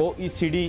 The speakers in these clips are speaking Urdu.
OECD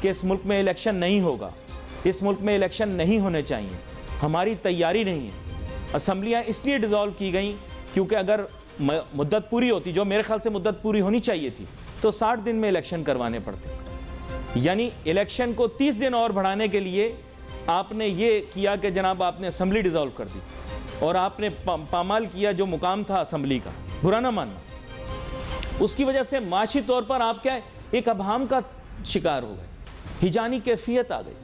کہ اس ملک میں الیکشن نہیں ہوگا, اس ملک میں الیکشن نہیں ہونے چاہیے, ہماری تیاری نہیں ہے. اسمبلیاں اس لیے ڈیزالو کی گئیں کیونکہ اگر مدت پوری ہوتی, جو میرے خیال سے مدت پوری ہونی چاہیے تھی, تو 60 دن میں الیکشن کروانے پڑتے. یعنی الیکشن کو 30 دن اور بڑھانے کے لیے آپ نے یہ کیا کہ جناب آپ نے اسمبلی ڈیزالو کر دی, اور آپ نے پامال کیا جو مقام تھا اسمبلی کا, برا نہ ماننا. اس کی وجہ سے معاشی طور پر آپ کیا ایک ابہام کا شکار ہو گئے, ہجانی کیفیت آ گئی.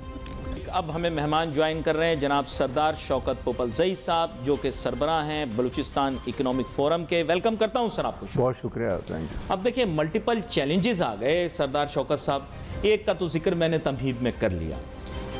اب ہمیں مہمان جوائن کر رہے ہیں جناب سردار شوکت پوپلزئی صاحب, جو کہ سربراہ ہیں بلوچستان اکنامک فورم کے. ویلکم کرتا ہوں سر آپ کو. بہت شکریہ. اب دیکھیں ملٹیپل چیلنجز آ گئے سردار شوکت صاحب. ایک کا تو ذکر میں نے تمہید میں کر لیا.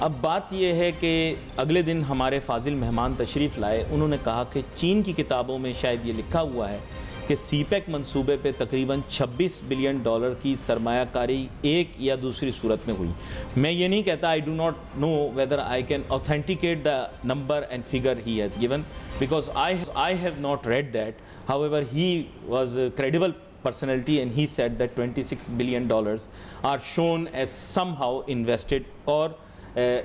اب بات یہ ہے کہ اگلے دن ہمارے فاضل مہمان تشریف لائے, انہوں نے کہا کہ چین کی کتابوں میں شاید یہ لکھا ہوا ہے کہ سی پیک منصوبے پہ تقریباً $26 بلین کی سرمایہ کاری ایک یا دوسری صورت میں ہوئی. میں یہ نہیں کہتا, I do not know whether I can authenticate the number and figure he has given, because I have not read that. However, he was a credible personality and he said that $26 billion are shown as somehow invested or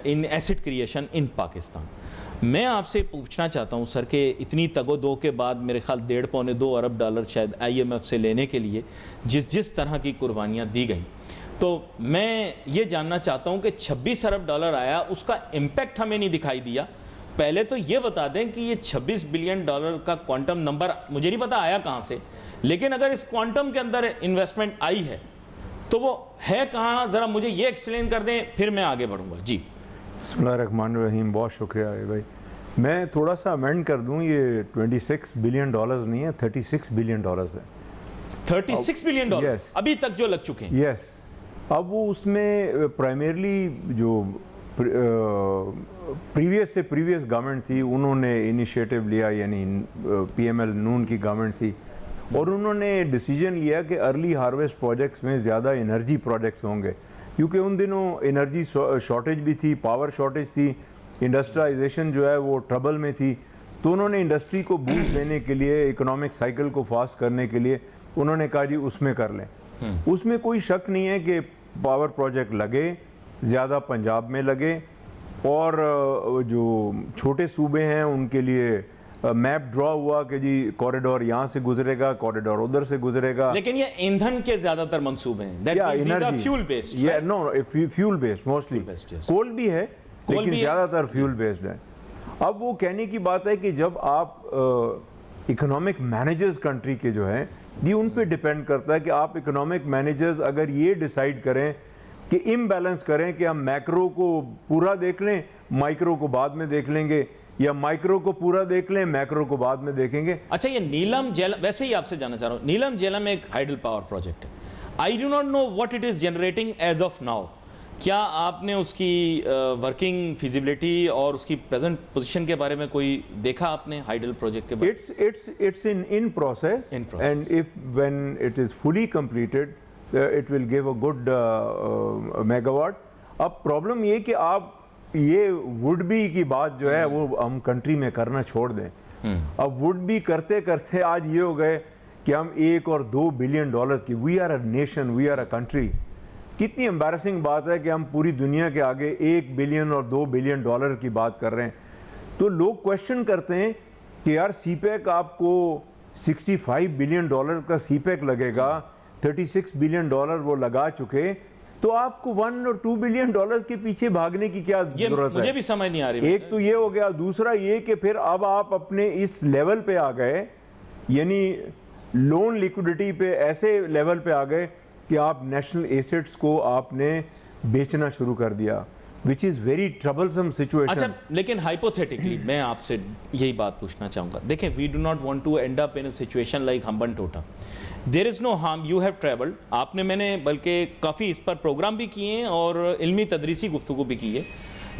in asset creation in Pakistan. میں آپ سے پوچھنا چاہتا ہوں سر کہ اتنی تگ و دو کے بعد میرے خیال $1.5-2 ارب شاید IMF سے لینے کے لیے جس طرح کی قربانیاں دی گئیں, تو میں یہ جاننا چاہتا ہوں کہ $26 ارب آیا, اس کا امپیکٹ ہمیں نہیں دکھائی دیا. پہلے تو یہ بتا دیں کہ یہ $26 بلین کا کوانٹم نمبر مجھے نہیں پتا آیا کہاں سے, لیکن اگر اس کوانٹم کے اندر انویسٹمنٹ آئی ہے تو وہ ہے کہاں, ذرا مجھے یہ ایکسپلین کر دیں, پھر میں آگے بڑھوں گا. جی بسم اللہ الرحمن الرحیم. بہت شکریہ بھائی. میں تھوڑا سا امینڈ کر دوں, یہ $26 بلین نہیں ہے, $36 بلین ہے. 36 بلین ابھی تک جو لگ چکے ہیں. یس. اب وہ اس میں پرائمیرلی جو پریویس گورنمنٹ تھی انہوں نے انیشیٹو لیا, یعنی PML نون کی گورنمنٹ تھی, اور انہوں نے ڈیسیجن لیا کہ ارلی ہارویسٹ پروجیکٹس میں زیادہ انرجی پروجیکٹس ہوں گے, کیونکہ ان دنوں انرجی شارٹیج بھی تھی, پاور شارٹیج تھی, انڈسٹرائزیشن جو ہے وہ ٹربل میں تھی. تو انہوں نے انڈسٹری کو بوسٹ دینے کے لیے, اکنامک سائیکل کو فاسٹ کرنے کے لیے انہوں نے کہا جی اس میں کر لیں. اس میں کوئی شک نہیں ہے کہ پاور پروجیکٹ لگے, زیادہ پنجاب میں لگے, اور جو چھوٹے صوبے ہیں ان کے لیے میپ ڈرا ہوا کہ جی کوریڈور یہاں سے گزرے گا, کوریڈور ادھر سے گزرے گا. لیکن یہ ایندھن کے زیادہ تر منصوبے ہیں, فیول بیسڈ. نو فیول بیسڈ موسٹلی, کول بھی ہے لیکن زیادہ تر فیول بیسڈ ہے. اب وہ کہنے کی بات ہے کہ جب آپ اکنامک مینیجرز کنٹری کے جو ہیں, یہ ان پہ ڈیپینڈ کرتا ہے کہ آپ اکنامک مینیجرز اگر یہ ڈیسائیڈ کریں کہ امبیلنس کریں کہ ہم میکرو کو پورا دیکھ لیں, مائکرو کو بعد میں دیکھ لیں گے, یا مائکرو کو پورا دیکھ لیں, میکرو کو بعد میں دیکھیں گے. اچھا, یہ نیلم جیلم, ویسے ہی آپ سے جاننا چاہ رہا ہوں, نیلم جیلم ایک ہائیڈل پاور پروجیکٹ ہے. I do not know what it is generating as of now. کیا آپ نے اس کی ورکنگ فیزیبلٹی اور اس کی پریزنٹ پوزیشن کے بارے میں کوئی دیکھا آپ نے ہائیڈل پروجیکٹ کے بارے میں؟ It's in process, and when it is fully completed, it will give a good megawatt. اب پرابلم یہ کہ آپ یہ وڈ بی کی بات جو ہے وہ ہم کنٹری میں کرنا چھوڑ دیں. اب وڈ بی کرتے کرتے آج یہ ہو گئے کہ ہم $1 اور $2 بلین کی, we are a nation, we are a country. کتنی امبیرسنگ بات ہے کہ ہم پوری دنیا کے آگے $1 بلین اور $2 بلین کی بات کر رہے ہیں. تو لوگ کوشچن کرتے ہیں کہ یار سی پیک آپ کو $65 بلین کا سی پیک لگے گا, $36 بلین وہ لگا چکے, تو آپ کو $1 اور $2 بلین کے پیچھے بھاگنے کی کیا ضرورت ہے؟ مجھے بھی سمجھ نہیں آ رہی. ایک تو یہ ہو گیا, دوسرا یہ کہ پھر اب آپ اپنے اس لیول پہ آ گئے, یعنی لون لیکوڈیٹی پہ ایسے لیول پہ آ گئے کہ آپ نیشنل ایسٹس کو آپ نے بیچنا شروع کر دیا, which is very troublesome situation. اچھا, لیکن hypothetically میں آپ سے یہی بات پوچھنا چاہوں گا. دیکھیں, we do not want to end up in a situation like ہمبن ٹوٹا. There is no harm, you have traveled. آپ نے, میں نے بلکہ کافی اس پر پروگرام بھی کیے ہیں اور علمی تدریسی گفتگو بھی کی ہے.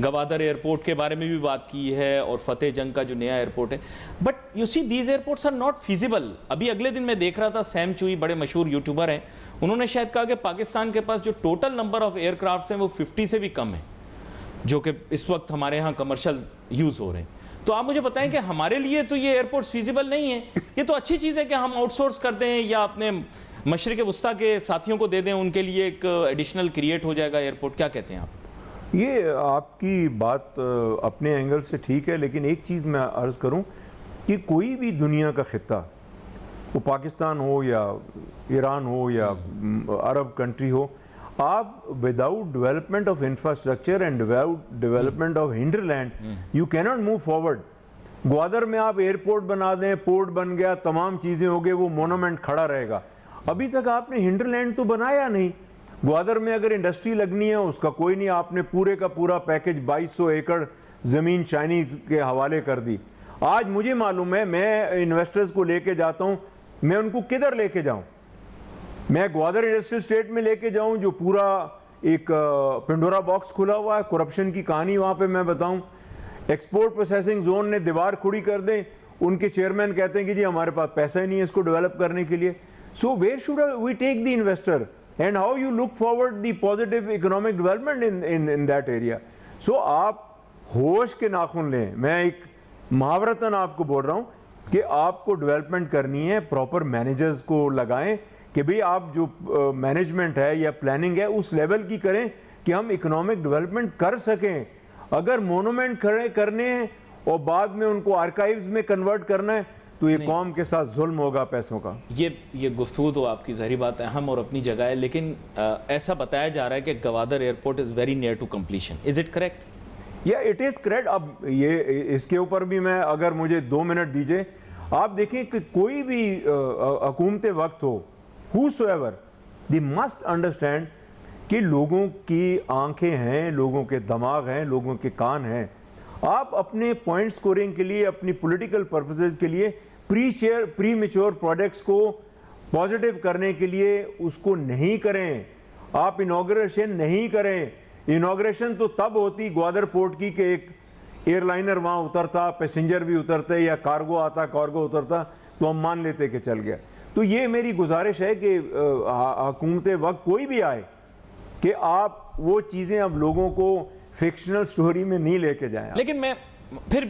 گوادر ایئرپورٹ کے بارے میں بھی بات کی ہے, اور فتح جنگ کا جو نیا ایئرپورٹ ہے. But you see these airports are not feasible. ابھی اگلے دن میں دیکھ رہا تھا, سیم چوئی بڑے مشہور یوٹیوبر ہیں, انہوں نے شاید کہا کہ پاکستان کے پاس جو ٹوٹل نمبر آف ایئر کرافٹس ہیں وہ 50 سے بھی کم ہے, جو کہ اس وقت ہمارے ہاں کمرشل یوز ہو رہے ہیں. تو آپ مجھے بتائیں کہ ہمارے لیے تو یہ ایئرپورٹس فیزیبل نہیں ہے. یہ تو اچھی چیز ہے کہ ہم آؤٹ سورس کر دیں یا اپنے مشرق وسطیٰ کے ساتھیوں کو دے دیں, ان کے لیے ایک ایڈیشنل کریٹ ہو جائے گا ایئرپورٹ, کیا کہتے ہیں آپ؟ یہ آپ کی بات اپنے اینگل سے ٹھیک ہے, لیکن ایک چیز میں عرض کروں کہ کوئی بھی دنیا کا خطہ, وہ پاکستان ہو یا ایران ہو یا عرب کنٹری ہو, آپ without development of infrastructure and without development of hinterland you کی ناٹ موو فارورڈ. گوادر میں آپ ایئرپورٹ بنا دیں, پورٹ بن گیا, تمام چیزیں ہو گئے, وہ مونومنٹ کھڑا رہے گا. ابھی تک آپ نے ہنڈرلینڈ تو بنایا نہیں. گوادر میں اگر انڈسٹری لگنی ہے اس کا کوئی نہیں, آپ نے پورے کا پورا پیکج 2200 ایکڑ زمین چائنیز کے حوالے کر دی. آج مجھے معلوم ہے, میں انویسٹرز کو لے کے جاتا ہوں, میں ان کو کدھر لے کے جاؤں؟ میں گوادر انڈسٹریل اسٹیٹ میں لے کے جاؤں جو پورا ایک پنڈورا باکس کھلا ہوا ہے, کرپشن کی کہانی وہاں پہ میں بتاؤں. ایکسپورٹ پروسیسنگ زون نے دیوار کھڑی کر دیں, ان کے چیئرمین کہتے ہیں کہ جی ہمارے پاس پیسہ ہی نہیں ہے اس کو ڈیولپ کرنے کے لیے. So where should we take the investor and how you look forward the positive economic development in that area. So آپ ہوش کے ناخن لیں. میں ایک محاورتاً آپ کو بول رہا ہوں کہ آپ کو ڈیولپمنٹ کرنی ہے, پراپر مینیجرز کو لگائیں کہ بھئی آپ جو مینجمنٹ ہے یا پلاننگ ہے اس لیول کی کریں کہ ہم اکنامک ڈیولپمنٹ کر سکیں. اگر مونومنٹ کھڑے کرنے ہیں اور بعد میں ان کو آرکائیوز میں کنورٹ کرنا ہے تو یہ قوم کے ساتھ ظلم ہوگا پیسوں کا. یہ گفتگو تو آپ کی ظاہری بات اہم اور اپنی جگہ ہے, لیکن ایسا بتایا جا رہا ہے کہ Gwadar airport is very near to completion. Is it correct? یا اٹ از کریکٹ. اب یہ اس کے اوپر بھی میں, اگر مجھے 2 منٹ دیجئے, آپ دیکھیں کہ کوئی بھی حکومت وقت ہو, whosoever, they must understand کہ لوگوں کی آنکھیں ہیں, لوگوں کے دماغ ہیں, لوگوں کے کان ہیں. آپ اپنے پوائنٹ سکورنگ کے لیے, اپنی پولیٹیکل پرپسز کے لیے پری میچور پروڈکٹس کو پازیٹیو کرنے کے لیے اس کو نہیں کریں. آپ انوگریشن نہیں کریں. انوگریشن تو تب ہوتی گوادر پورٹ کی کہ ایک ایئر لائنر وہاں اترتا, پیسنجر بھی اترتے, یا کارگو آتا, کارگو اترتا, تو ہم مان لیتے کہ چل گیا. تو یہ میری گزارش ہے کہ حکومت وقت کوئی بھی آئے کہ آپ وہ چیزیں اب لوگوں کو فکشنل سٹوری میں نہیں لے کے جائیں. لیکن میں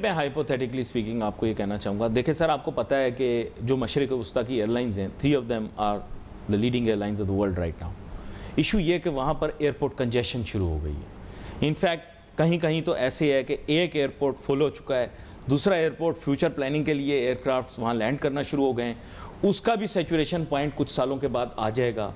ہائپوتھیٹیکلی اسپیکنگ آپ کو یہ کہنا چاہوں گا, دیکھیں سر, آپ کو پتہ ہے کہ جو مشرق وسطیٰ کی ایئر لائنز ہیں, 3 of them are the leading airlines of the world right now. Issue یہ کہ وہاں پر ایئرپورٹ کنجیشن شروع ہو گئی ہے. انفیکٹ کہیں کہیں تو ایسے ہے کہ ایک ایئرپورٹ فل ہو چکا ہے, دوسرا ایئرپورٹ فیوچر پلاننگ کے لیے ایئر کرافٹس وہاں لینڈ کرنا شروع ہو گئے ہیں, اس کا بھی سیچوریشن پوائنٹ کچھ سالوں کے بعد آ جائے گا.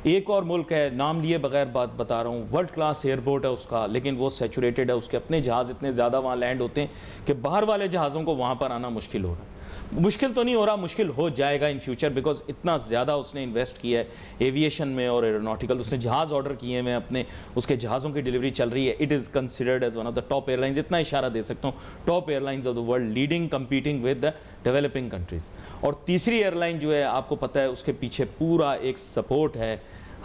ایک اور ملک ہے, نام لیے بغیر بات بتا رہا ہوں, ورلڈ کلاس ایئرپورٹ ہے اس کا, لیکن وہ سیچوریٹڈ ہے, اس کے اپنے جہاز اتنے زیادہ وہاں لینڈ ہوتے ہیں کہ باہر والے جہازوں کو وہاں پر آنا مشکل ہو رہا ہے. مشکل تو نہیں ہو رہا, مشکل ہو جائے گا ان فیوچر, بیکاز اتنا زیادہ اس نے انویسٹ کیا ہے ایویشن میں اور ایروناٹیکل. اس نے جہاز آرڈر کیے ہیں اپنے, اس کے جہازوں کی ڈیلیوری چل رہی ہے. It is considered as one of the top airlines, اتنا اشارہ دے سکتا ہوں, top airlines of the world, leading competing with the developing countries. اور تیسری ایئر لائن جو ہے, آپ کو پتہ ہے اس کے پیچھے پورا ایک سپورٹ ہے,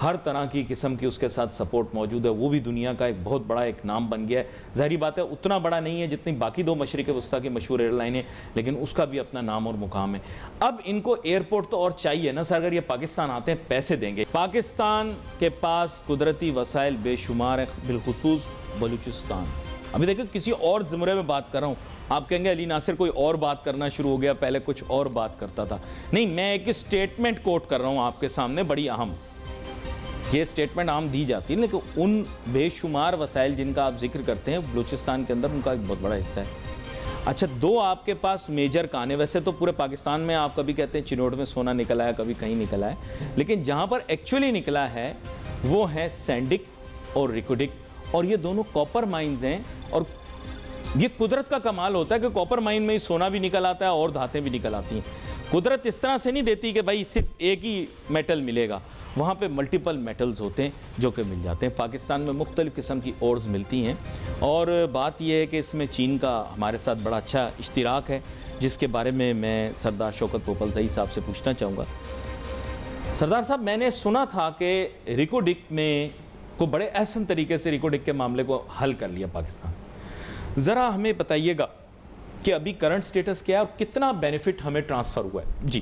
ہر طرح کی قسم کی اس کے ساتھ سپورٹ موجود ہے. وہ بھی دنیا کا ایک بہت بڑا ایک نام بن گیا ہے. ظاہری بات ہے اتنا بڑا نہیں ہے جتنی باقی 2 مشرق وسطیٰ کی مشہور ایئر لائنیں, لیکن اس کا بھی اپنا نام اور مقام ہے. اب ان کو ایئرپورٹ تو اور چاہیے نا سر, اگر یہ پاکستان آتے ہیں پیسے دیں گے. پاکستان کے پاس قدرتی وسائل بے شمار ہیں, بالخصوص بلوچستان. ابھی دیکھیں کسی اور زمرے میں بات کر رہا ہوں, آپ کہیں گے علی ناصر کوئی اور بات کرنا شروع ہو گیا, پہلے کچھ اور بات کرتا تھا. نہیں, میں ایک اسٹیٹمنٹ کوٹ کر رہا ہوں آپ کے سامنے, بڑی اہم. یہ اسٹیٹمنٹ عام دی جاتی ہے, لیکن ان بے شمار وسائل جن کا آپ ذکر کرتے ہیں بلوچستان کے اندر, ان کا ایک بہت بڑا حصہ ہے. اچھا, 2 آپ کے پاس میجر کانے, ویسے تو پورے پاکستان میں آپ کبھی کہتے ہیں چنوٹ میں سونا نکلا ہے, کبھی کہیں نکلا ہے, لیکن جہاں پر ایکچولی نکلا ہے وہ ہے سینڈک اور ریکوڈک, اور یہ دونوں کاپر مائنز ہیں. اور یہ قدرت کا کمال ہوتا ہے کہ کاپر مائن میں ہی سونا بھی نکل آتا ہے اور دھاتیں بھی نکل آتی ہیں. قدرت اس طرح سے نہیں دیتی کہ بھائی صرف ایک ہی میٹل ملے گا, وہاں پہ ملٹیپل میٹلز ہوتے ہیں جو کہ مل جاتے ہیں. پاکستان میں مختلف قسم کی اورز ملتی ہیں, اور بات یہ ہے کہ اس میں چین کا ہمارے ساتھ بڑا اچھا اشتراک ہے, جس کے بارے میں سردار شوکت پوپلزئی صاحب سے پوچھنا چاہوں گا. سردار صاحب, میں نے سنا تھا کہ ریکوڈک میں کو بڑے احسن طریقے سے ریکوڈک کے معاملے کو حل کر لیا پاکستان. ذرا ہمیں بتائیے گا کہ ابھی کرنٹ سٹیٹس کیا ہے اور کتنا بینیفٹ ہمیں ٹرانسفر ہوا ہے. جی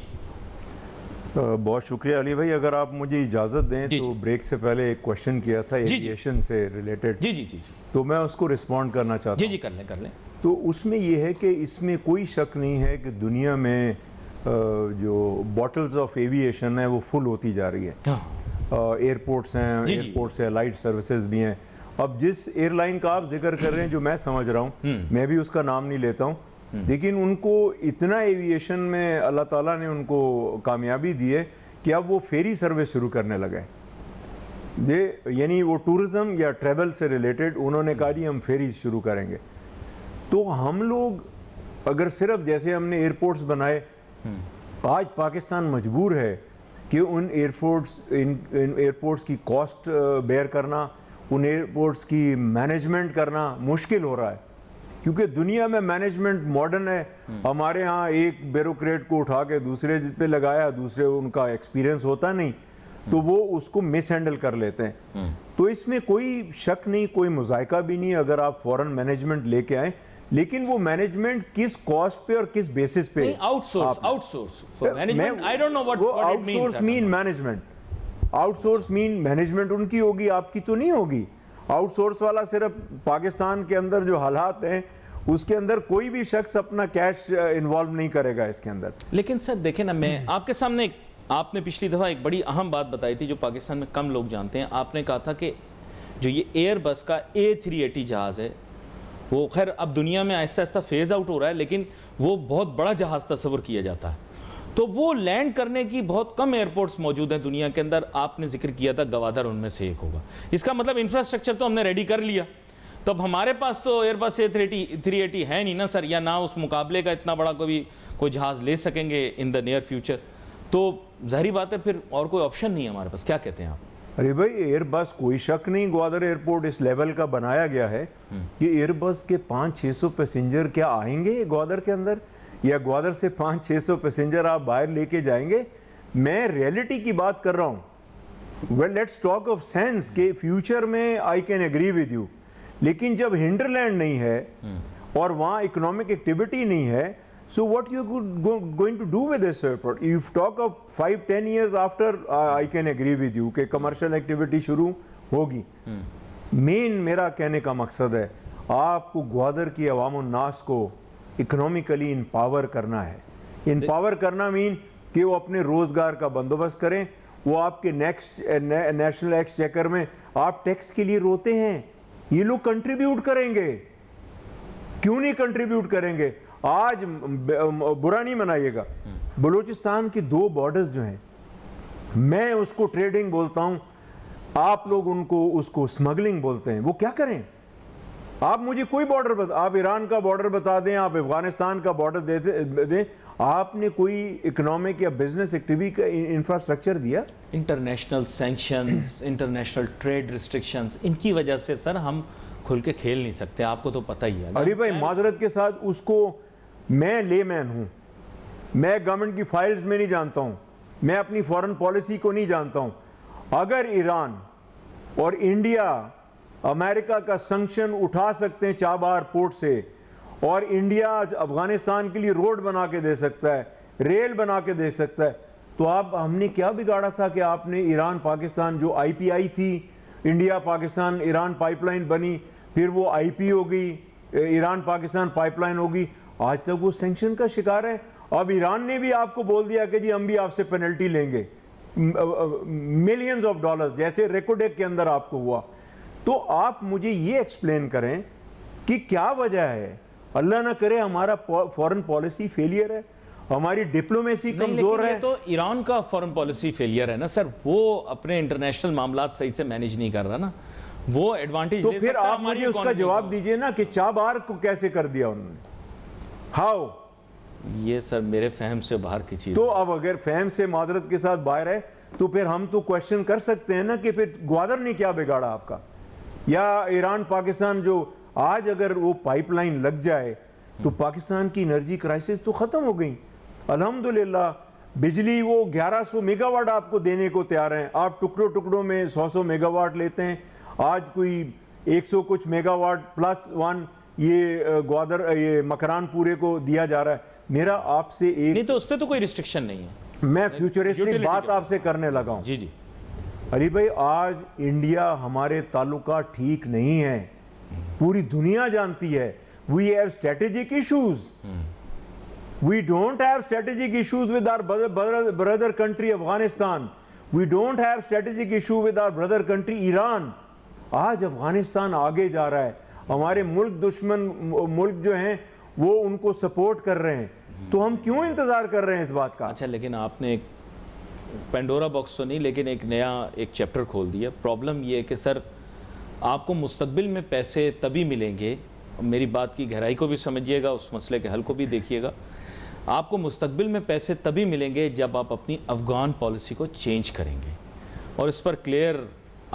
بہت شکریہ علی بھائی. اگر آپ مجھے اجازت دیں تو بریک سے پہلے ایک کوشچن کیا تھا ایویشن سے ریلیٹڈ, جی, تو میں اس کو رسپونڈ کرنا چاہتا ہوں. جی, کر لیں. تو اس میں یہ ہے کہ اس میں کوئی شک نہیں ہے کہ دنیا میں جو بوٹلز آف ایویشن ہے وہ فل ہوتی جا رہی ہے. ایئرپورٹس ہیں, ایئرپورٹ سے لائٹ سروسز بھی ہیں. اب جس ایئر لائن کا آپ ذکر کر رہے ہیں, جو میں سمجھ رہا ہوں, میں بھی اس کا نام نہیں لیتا ہوں, لیکن ان کو اتنا ایویشن میں اللہ تعالیٰ نے ان کو کامیابی دی ہے کہ اب وہ فیری سروس شروع کرنے لگے. یعنی وہ ٹورزم یا ٹریول سے ریلیٹڈ انہوں نے کہا جی ہم فیری شروع کریں گے. تو ہم لوگ اگر صرف جیسے ہم نے ایئرپورٹس بنائے, آج پاکستان مجبور ہے کہ ان ایئرپورٹس کی کاسٹ بیئر کرنا, ان ایئرپورٹس کی مینجمنٹ کرنا مشکل ہو رہا ہے, کیونکہ دنیا میں مینجمنٹ ماڈرن ہے. ہمارے ہاں ایک بیوروکریٹ کو اٹھا کے دوسرے پہ لگایا, دوسرے ان کا ایکسپیرینس ہوتا نہیں, تو وہ اس کو مس ہینڈل کر لیتے ہیں. تو اس میں کوئی شک نہیں, کوئی مذائقہ بھی نہیں اگر آپ فورن مینجمنٹ لے کے آئیں, لیکن وہ مینجمنٹ کس کاسٹ پہ اور کس بیسس پہ. آؤٹ سورس مین مینجمنٹ, آؤٹ سورس مین مینجمنٹ ان کی ہوگی, آپ کی تو نہیں ہوگی. آؤٹ سورس والا صرف پاکستان کے اندر جو حالات ہیں اس کے اندر کوئی بھی شخص اپنا کیش انوالو نہیں کرے گا اس کے اندر. لیکن سر دیکھیں نا, میں آپ کے سامنے, آپ نے پچھلی دفعہ ایک بڑی اہم بات بتائی تھی جو پاکستان میں کم لوگ جانتے ہیں. آپ نے کہا تھا کہ جو یہ ایئر بس کا A380 جہاز ہے, وہ خیر اب دنیا میں آہستہ آہستہ فیز آؤٹ ہو رہا ہے, لیکن وہ بہت بڑا جہاز تصور کیا جاتا ہے. تو وہ لینڈ کرنے کی بہت کم ایئرپورٹس موجود ہیں دنیا کے اندر. آپ نے ذکر کیا تھا گوادر ان میں سے ایک ہوگا. اس کا مطلب انفراسٹرکچر تو ہم نے ریڈی کر لیا, تب ہمارے پاس تو ایئر بس A380 ہے نہیں نا سر, یا نہ اس مقابلے کا اتنا بڑا کوئی جہاز لے سکیں گے ان دا نیئر فیوچر. تو ظاہری بات ہے پھر اور کوئی آپشن نہیں ہے ہمارے پاس. کیا کہتے ہیں آپ؟ ارے بھائی ایئر بس کوئی شک نہیں, گوادر ایئرپورٹ اس لیول کا بنایا گیا ہے کہ ایئر بس کے 500-600 پیسنجر کیا آئیں گے گوادر کے اندر, یا گوادر سے 500-600 پیسنجر آپ باہر لے کے جائیں گے. میں ریئلٹی کی بات کر رہا ہوں. Well let's talk of sense کہ فیوچر میں I can agree with you, لیکن جب ہنڈرلینڈ نہیں ہے اور وہاں اکنامک ایکٹیویٹی نہیں ہے, so what you going to do with this airport? You talk of 5-10 years after, I can agree with you کہ commercial activity شروع ہوگی. مین میرا کہنے کا مقصد ہے آپ کو گوادر کی عوام الناس کو اکنامیکلی امپاور کرنا ہے. امپاور کرنا مین کہ وہ اپنے روزگار کا بندوبست کریں. وہ آپ کے نیشنل ایکسچیکر میں آپ ٹیکس کے لیے روتے ہیں, یہ لوگ کنٹریبیوٹ کریں گے. کیوں نہیں کنٹریبیوٹ کریں گے؟ آج برا نہیں منائیے گا, بلوچستان کی 2 بارڈرز جو ہیں, میں اس کو ٹریڈنگ بولتا ہوں, آپ لوگ ان کو اس کو اسمگلنگ بولتے ہیں. وہ کیا کریں؟ آپ مجھے کوئی بارڈر بتا, آپ ایران کا بارڈر بتا دیں, آپ افغانستان کا بارڈر دیں, آپ نے کوئی اکنامک یا بزنس ایکٹیویٹی کا انفراسٹرکچر دیا؟ International sanctions, international trade restrictions, ان کی وجہ سے سر ہم کھل کے کھیل نہیں سکتے, آپ کو تو پتہ ہی ہے. ارے بھائی معذرت کے ساتھ اس کو, میں لے مین ہوں, میں گورنمنٹ کی فائلز میں نہیں جانتا ہوں, میں اپنی فورن پالیسی کو نہیں جانتا ہوں. اگر ایران اور انڈیا امریکہ کا سنکشن اٹھا سکتے ہیں چابہار پورٹ سے, اور انڈیا افغانستان کے لیے روڈ بنا کے دے سکتا ہے, ریل بنا کے دے سکتا ہے, تو ہم نے کیا بگاڑا تھا کہ آپ نے ایران پاکستان جو IPI تھی, India Pakistan Iran pipe line بنی, پھر وہ IP ہو گئی, ایران پاکستان پائپ لائن ہوگی, آج تک وہ سینکشن کا شکار ہے. اب ایران نے بھی آپ کو بول دیا کہ جی ہم بھی آپ سے پینلٹی لیں گے ملینز آف ڈالرز, جیسے ریکوڈیک کے اندر آپ کو ہوا. تو آپ مجھے یہ ایکسپلین کریں کہ کیا وجہ ہے. اللہ نہ کرے ہمارا فورن پالیسی فیلئر ہے, ہماری ڈپلومیسی کمزور ہے. یہ تو ایران کا فورن پالیسی فیلئر ہے نا سر, وہ اپنے انٹرنیشنل معاملات صحیح سے مینیج نہیں کر رہا نا, وہ ایڈوانٹیج. تو پھر آپ مجھے اس کا جواب دیجئے نا کہ چابہار کو کیسے کر دیا انہوں نے, ہاؤ؟ یہ سر میرے فہم سے باہر کی چیز. تو اب اگر فہم سے معذرت کے ساتھ باہر ہے تو پھر ہم تو کوشچن کر سکتے ہیں نا کہ پھر گوادر نے کیا بگاڑا آپ کا, یا ایران پاکستان جو آج اگر وہ پائپ لائن لگ جائے تو پاکستان کی انرجی کرائسس تو ختم ہو گئی. الحمدللہ بجلی وہ 1100 میگا واٹ آپ کو دینے کو تیار ہیں, آپ ٹکڑوں میں 100 میگا واٹ لیتے ہیں. آج کوئی 100 کچھ میگا واٹ +1 یہ گوادر, یہ مکران پورے کو دیا جا رہا ہے. میرا آپ سے ایک, نہیں تو اس پہ تو کوئی ریسٹرکشن نہیں ہے, میں فیوچرسٹک بات آپ سے کرنے لگا ہوں. جی جی علی بھائی, آج انڈیا ہمارے تعلقات ٹھیک نہیں ہیں, پوری دنیا جانتی ہے. We have strategic issues, We don't have strategic issues with our brother country Afghanistan. We don't have strategic issue with our brother country Iran. آج افغانستان آگے جا رہا ہے, ہمارے ملک دشمن ملک جو ہیں وہ ان کو سپورٹ کر رہے ہیں, تو ہم کیوں انتظار کر رہے ہیں اس بات کا؟ اچھا لیکن آپ نے ایک پینڈورا باکس تو نہیں لیکن ایک نیا ایک چیپٹر کھول دیا. پرابلم یہ ہے کہ سر آپ کو مستقبل میں پیسے تبھی ملیں گے, میری بات کی گہرائی کو بھی سمجھیے گا, اس مسئلے کے حل کو بھی دیکھیے گا, آپ کو مستقبل میں پیسے تبھی ملیں گے جب آپ اپنی افغان پالیسی کو چینج کریں گے, اور اس پر کلیئر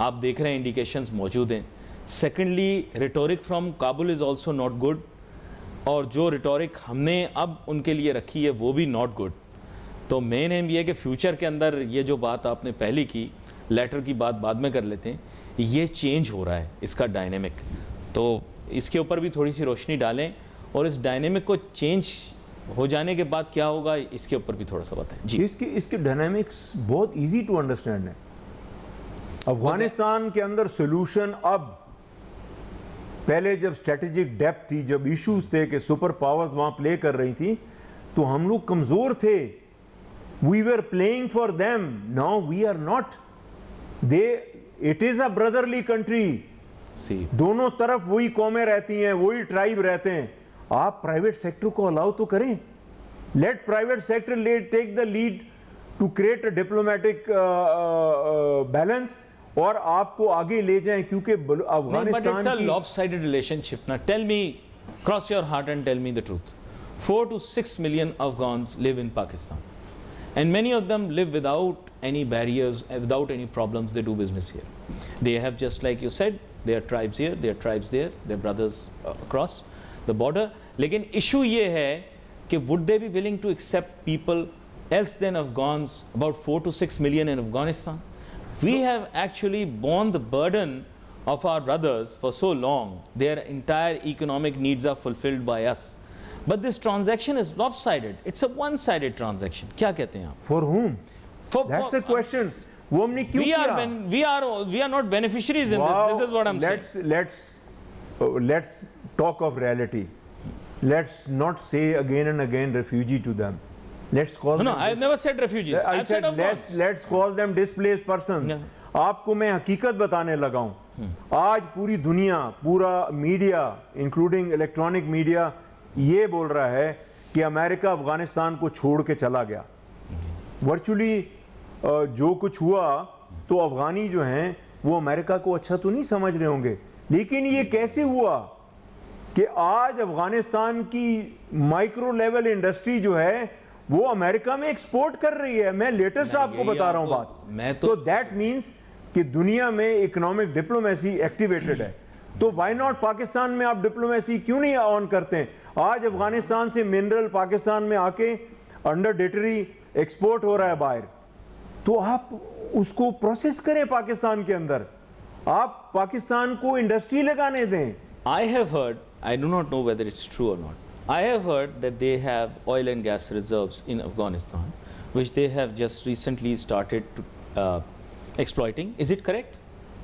آپ دیکھ رہے ہیں انڈیکیشنز موجود ہیں. Secondly rhetoric from Kabul is also not good, اور جو ریٹورک ہم نے اب ان کے لیے رکھی ہے وہ بھی ناٹ گڈ. تو مین ایم یہ ہے کہ فیوچر کے اندر یہ جو بات آپ نے پہلی کی, لیٹر کی بات بعد میں کر لیتے ہیں, یہ چینج ہو رہا ہے اس کا ڈائنامک, تو اس کے اوپر بھی تھوڑی سی روشنی ڈالیں, اور اس ڈائنامک کو چینج ہو جانے کے بعد کیا ہوگا اس کے اوپر بھی تھوڑا سا بتائیں. جی اس کے ڈائنامکس بہت ایزی ٹو انڈرسٹینڈ ہے. افغانستان کے اندر سولوشن اب, پہلے جب اسٹریٹجک ڈیپتھ تھی, جب ایشوز تھے کہ سپر پاورز وہاں پلے کر رہی تھی, تو ہم لوگ کمزور تھے. We were playing for them. Now we are not. It is a brotherly country. دونوں طرف وہی قومیں رہتی ہیں, وہی ٹرائب رہتے ہیں. آپ پرائیویٹ سیکٹر کو الاؤ تو کریں. Let private sector take the lead to create a diplomatic balance, اور آپ کو آگے لے جائیں, کیونکہ افغانستان کی... But it's a lopsided relationship. Now tell me, cross your heart and tell me the truth. 4 to 6 million Afghans live in Pakistan. And many of them live without any barriers, without any problems. They do business here. They have, just like you said, their tribes here, their tribes there, their brothers across the border. Lekin issue ye hai ki would they be willing to accept people else than Afghans, about 4 to 6 million in Afghanistan? We have actually borne the burden of our brothers for so long. Their entire economic needs are fulfilled by us. But this transaction is lopsided. It's a one-sided transaction. کیا کہتے ہیں آپ؟ For whom? That's the question. وہ ہم نے کیوں کیا؟ We are not beneficiaries in this. This is what I'm saying. Let's talk of reality. Let's not say again and again refugee to them. Let's call them... No, I've never said refugees. I've said Afghans. Let's call them displaced persons. آپ کو میں حقیقت بتانے لگا ہوں. آج پوری دنیا, پورا میڈیا, انکلوڈنگ الیکٹرانک میڈیا, یہ بول رہا ہے کہ امریکہ افغانستان کو چھوڑ کے چلا گیا. ورچولی جو کچھ ہوا تو افغانی جو ہیں وہ امریکہ کو اچھا تو نہیں سمجھ رہے ہوں گے, لیکن یہ کیسے ہوا کہ آج افغانستان کی مائکرو لیول انڈسٹری جو ہے وہ امریکہ میں ایکسپورٹ کر رہی ہے. میں لیٹسٹ آپ کو بتا رہا ہوں بات. تو دیٹ مینس کہ دنیا میں اکنامک ڈپلومیسی ایکٹیویٹڈ ہے, تو وائی ناٹ پاکستان میں آپ ڈپلومیسی کیوں نہیں آن کرتے ہیں؟ آج افغانستان سے منرل پاکستان میں آ کے انڈر ڈیٹری ایکسپورٹ ہو رہا ہے باہر, تو آپ اس کو پروسیس کریں پاکستان کے اندر, آپ پاکستان کو انڈسٹری لگانے دیں. I have heard, I do not know whether it's true or not, I have heard that they have oil and gas reserves in Afghanistan, which they have just recently started to exploiting. Is it correct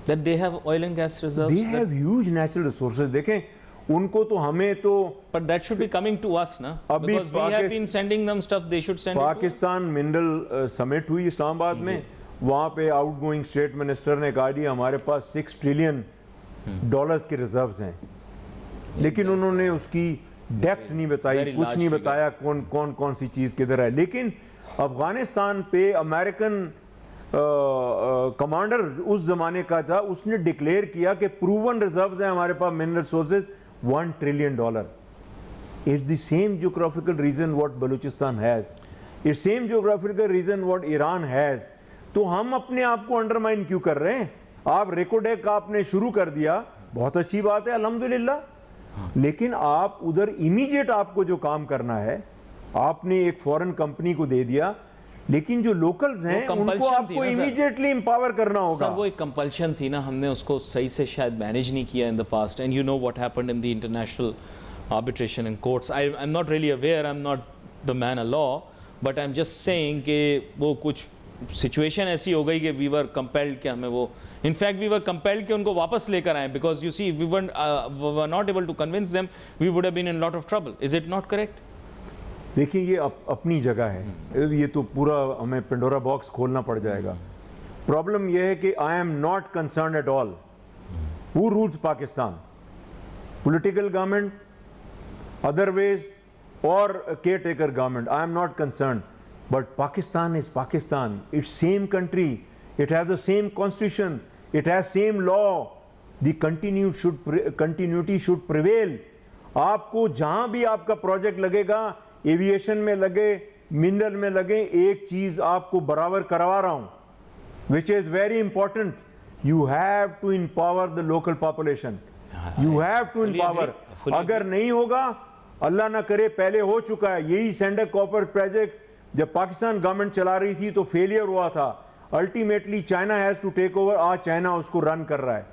that they have oil and gas reserves? They have huge natural resources. دیکھیں ان کو تو ہمیں تو... But that should be coming to us, na? Because we have been sending them stuff, they should send it to us. Pakistan mineral summit ہوئی اسلام آباد میں, وہاں پہ آؤٹ گوئنگ اسٹیٹ منسٹر نے کہا جی ہمارے پاس $6 ٹریلین کے ریزروز ہیں, لیکن انہوں نے اس کی ڈیپتھ نہیں بتائی, کچھ نہیں بتایا کون سی چیز کدھر ہے. لیکن افغانستان پہ امریکن کمانڈر اس زمانے کا تھا, اس نے ڈکلیئر کیا کہ پروون ریزروز ہیں ہمارے پاس mineral sources $1 trillion. It's the same geographical region what Balochistan has. It's same geographical region what Iran has. تو ہم اپنے آپ کو انڈرمائن کیوں کر رہے ہیں؟ آپ ریکوڈیک آپ نے شروع کر دیا, بہت اچھی بات ہے الحمدللہ, لیکن آپ ادھر امیجیٹ آپ کو جو کام کرنا ہے آپ نے ایک فورن کمپنی کو دے دیا, لیکن جو لوکلز ہیں ان کو آپ کو امیجیٹلی امپاور کرنا ہوگا. سر وہ ایک کمپلشن تھی نا, ہم نے اس کو صحیح سے شاید مینیج نہیں کیا in the past, and you know what happened in the international arbitration and courts. I'm not really aware, I'm not the man of law, but I'm just saying کہ وہ کچھ سچویشن ایسی ہو گئی کہ we were compelled کہ ہمیں وہ, in fact we were compelled کہ ان کو واپس لے کر آئیں, because you see we were not able to convince them, we would have been in a lot of trouble. Is it not correct? دیکھیں یہ اپنی جگہ ہے, یہ تو پورا ہمیں پنڈورا باکس کھولنا پڑ جائے گا. پرابلم یہ ہے کہ I'm not concerned at all. Who rules Pakistan? Political government, otherwise, or caretaker government. I'm not concerned. But Pakistan is Pakistan. It's same country. It has the same constitution. It has same law. The continuity should prevail. آپ کو جہاں بھی آپ کا پروجیکٹ لگے گا, ایویشن میں لگے, منرل میں لگے, ایک چیز آپ کو برابر کروا رہا ہوں, which is very important. You have to empower the local population. You have to empower. اگر نہیں ہوگا, اللہ نہ کرے, پہلے ہو چکا ہے. یہی سینڈک کاپر پروجیکٹ جب پاکستان گورنمنٹ چلا رہی تھی تو فیلئر ہوا تھا. Ultimately China has to take over. آج چائنا اس کو رن کر رہا ہے.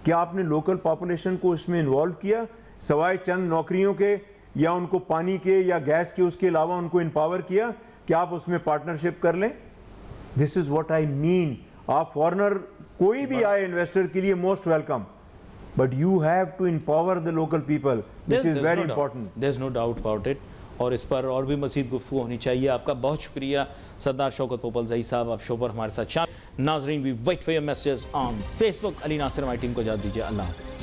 کیا آپ نے لوکل پاپولیشن کو اس میں انوالو کیا سوائے چند نوکریوں کے, یا ان کو پانی کے یا گیس کے, اس کے علاوہ ان کو امپاور کیا کہ آپ اس میں پارٹنرشپ کر لیں؟ This is what I mean. آپ فارنر کوئی بھی آئے انویسٹر کے لیے most welcome, but you have to empower the local people, which is very important. There is no doubt about it. اور اس پر اور بھی مزید گفتگو ہونی چاہیے. آپ کا بہت شکریہ سردار شوکت پوپلزئی صاحب, آپ شو پر ہمارے ساتھ شامل. ناظرین, we wait for your messages on Facebook. Ali Nasir ہماری ٹیم کو اجازت دیجیے. اللہ حافظ.